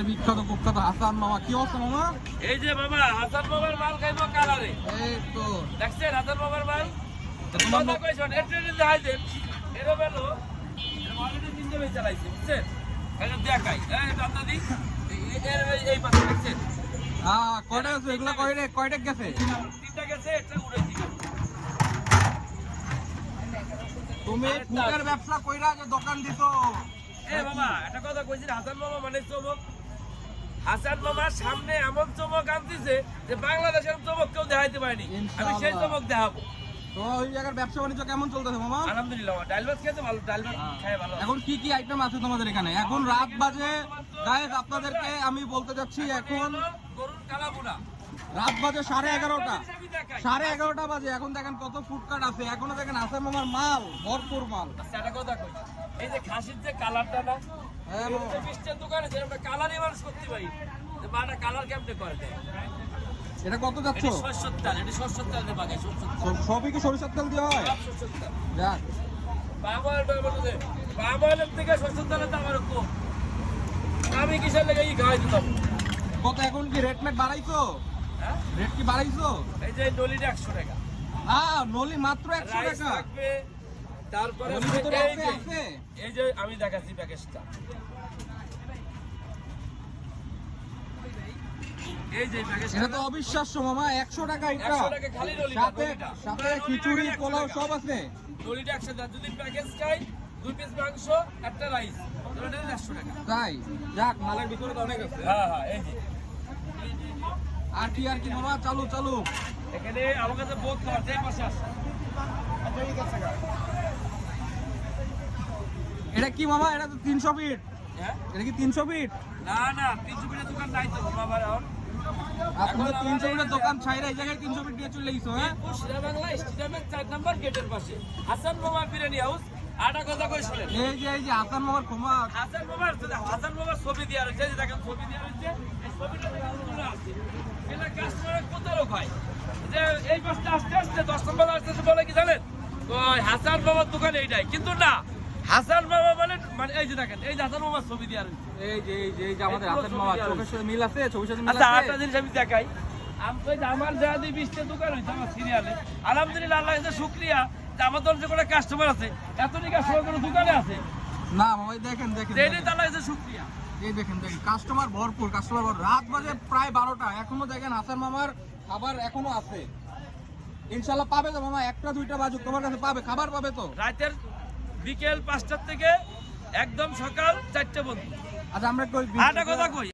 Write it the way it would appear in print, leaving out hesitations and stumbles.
বিখ্যাত কুখ্যাত হাসান মামা, কি অবস্থা মামা? এই যে মামা হাসান মামার মাল খাইবো কালারে। এই তো দেখছেন হাসান মামার মাল? তোমার কথা কইছেন এট্রেনে দেখাইছেন এরো বেলো অলরেডি তিনটে বেচ চালাইছে বুঝছেন? এটা দেখাই এই দাদা দি এই পাশে দেখছেন কয়টা আছে এগুলা? কয়টা গেছে? তিনটা গেছে একটা উড়াইছি। তুমি ফুটের ব্যবসা কইরা যে দোকান দিছো? এ বাবা একটা কথা কইছি, হাসান মামা মানে চমক। হাসান মামার সামনে এমন চমক আনতেছে যে বাংলাদেশের চমক কেউ দেখাইতে পারেনি। আমি সেই চমক দেখাবো। তো ওই জায়গার ব্যবসা বাণিজ্য কেমন চলতেছে মামা? আলহামদুলিল্লাহ ডাল ভাত খেতে ভালো, ডাল ভাত খায় ভালো। এখন কি কি আইটেম আছে তোমাদের এখানে? এখন রাত বাজে গাইস, আপনাদেরকে আমি বলতে যাচ্ছি এখন গরুর কালাবুনা রাত বাজে 11:30। 11:30 বাজে। এখন দেখেন কত ফুডকার্ট আছে। এখনো দেখেন হাসান মামার মাল ভরপুর মাল। আচ্ছা একটা কথা কই, এই যে খাসির যে কালারটা না, হ্যাঁ এই যে মিষ্টির দোকানে যে আমরা কালারই মানুষ করতে পারি, যে মাটা কালার কেমনে করে দেয়। এটা কত যাচ্ছ? এটা সরষের তেল, এটা সরষের তেল দিয়ে বাগায় সরষের তেল। সবই কি সরিষার তেল দিয়ে হয়? সব সরষের তেল। যাক, বাবালের থেকে সরষের তেলের দাম আরো কম। আমি কিসের লেগে এই খাওয়াই দিতাম। কত এখন কি রেট মেট বাড়াইছো? হ্যাঁ রেট কি বাড়াইছো? এই যে নলিটা 100 টাকা, নলি মাত্র 100 রাইস টাকা। থাকবে, তারপরে নলির ভিতরে এই আছে যে আছে? এই যে আমি দেখাচ্ছি প্যাকেজটা, এই যে প্যাকেজটা এটা তো অবিশ্বাস্য মামা, 100 টাকা এটা। 100 টাকা খালি নলিটা, সাথে নলিটা। সাথে নলিটা খিচুড়ি 100 পোলাও টাকা। সব আছে। নলিটা 100 টাকা, যদি প্যাকেজ খাই 2 পিস মাংস একটা রাইস, তাহলে এটা 100 টাকা। তাই যাক, মালের ভিতরে তো অনেক আছে। হ্যাঁ হ্যাঁ এই যে আর কি মামা, চালু চালু। এখানে আমার কাছে বহুত খাবার, যে পাশে আসে। এটা কি মামা? এটা তো 300 ফিট। হ্যাঁ এটা কি 300 ফিট? না না 300 ফিটের দোকান নাই তো বাবা এখন। আপনাদের 300 ফিটের দোকান ছাইরা এই জায়গায় 300 ফিট দিয়ে চলে গেছো, হ্যাঁ? পুরা বাংলা স্টেডিয়ামের 4 নম্বর গেটের পাশে হাসান মামা বিরিয়ানি হাউস। আটা কথা কইছিলেন এই যে হাসান মামার ক্ষমা। হাসান মামার ছবি দেওয়া রয়েছে, যে দেখেন ছবি দেওয়া রয়েছে, এই ছবিটা আলহামদুলিল্লাহ আছে। এটা কাস্টমারের কত লোক হয় যে এই পাশটা আস্তে আস্তে 10 নম্বর আসতেছে বলে কি জানেন, ওই হাসান মামার দোকান এইটাই, কিন্তু না হাসান মামা বলেন মানে এই যে দেখেন এই যে হাসান মামার ছবি দেওয়া রয়েছে। এই যে আমাদের হাসান মামা চোখের সাথে মিল আছে, ছবির সাথে মিল আচ্ছা আছে। আরেকটা জিনিস আমি দেখাই, আমার যা দিয়ে 20টা দোকান হয়েছে আমার সিরিয়ালে, আলহামদুলিল্লাহ আল্লাহ কাছে শুকরিয়া যে আমার দল যে কোনো কাস্টমার আছে এত কাস্টমার কোনো দোকানে আছে না মামা, দেখেন এইটাই তো আল্লাহ কাছে শুকরিয়া। এই দেখেন কাস্টমার ভরপুর, কাস্টমার ভরপুর। রাত বাজে প্রায় 12টা, এখনো দেখেন হাসান মামার খাবার এখনো আছে। ইনশাল্লাহ পাবে তো মামা, 1টা 2টা বাজুক তোমার কাছে পাবে, খাবার পাবে তো। রাতের বিকেল 5টার থেকে একদম সকাল 4টে পর্যন্ত। আচ্ছা আমরা কই আরেকটা কথা কই,